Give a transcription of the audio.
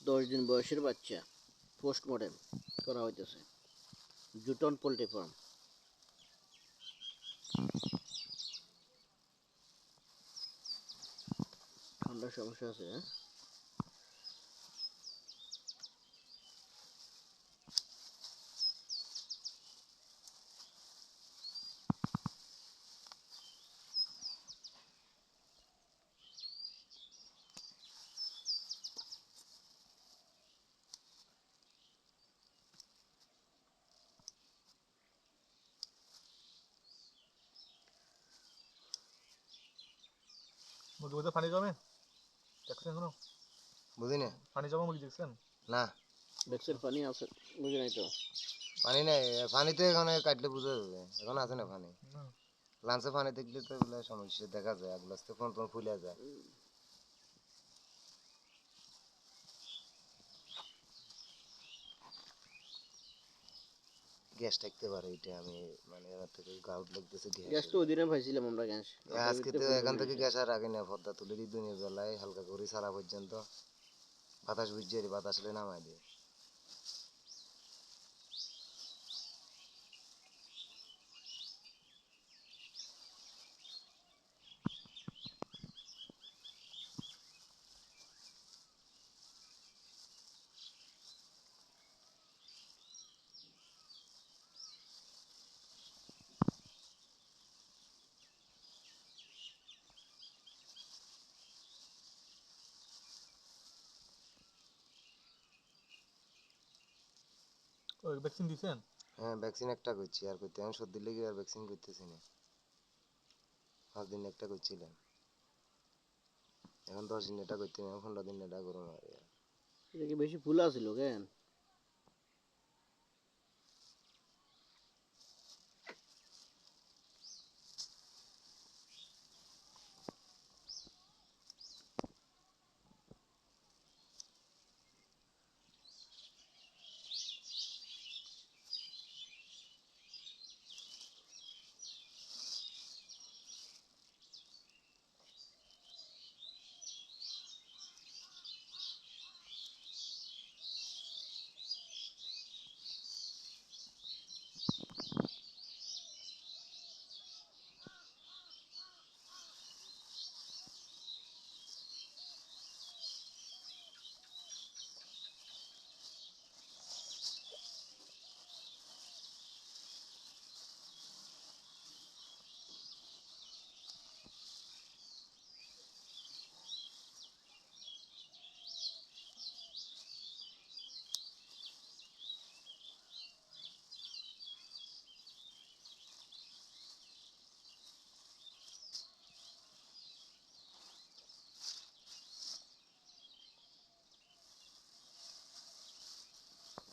10 দিন বয়সের বাচ্চা পোস্টমর্টেম করা হইতেছে জুটন পোল্ট্রি ফার্ম। ঠান্ডার সমস্যা আছে হ্যাঁ? মুরগি পানি জমে দেখছেন এখনো? বুঝি না। পানি জমা মুরগি দেখছেন? না ব্যাকসের পানি আছে, বুঝি নাই তো। পানি নাই, পানিতে এখানে কাটলে বোঝা যাবে, এখন আছে না পানি। লাঞ্চে পানি দেখলে তো এগুলো সমস্যা দেখা যায়, এগুলো ফোন টোন ফুলে যায়। গ্যাস থাকতে পারে, এটা আমি মানে এবার থেকে গাউট লাগতেছে গ্যাস গ্যাস। তো ওই দিনে পাইছিলাম আমরা গ্যাস। আজকে তো এখান থেকে গ্যাস আর আগে না, পর্দা তুলে দিই দিনের বেলায় হালকা করে সারা পর্যন্ত বাতাস বুঝছে, বাতাস হলে নামাই দিই। ওই ভ্যাকসিন দিছেন? হ্যাঁ ভ্যাকসিন একটা করছি, আর করতে এখন সর্দি লেগে আর ভ্যাকসিন করতেছি না। 5 দিন একটা করছিলাম, এখন 10 দিন এটা করতে, 15 দিন এটা করুন আর। এটা কি বেশি ফুলা ছিল কেন?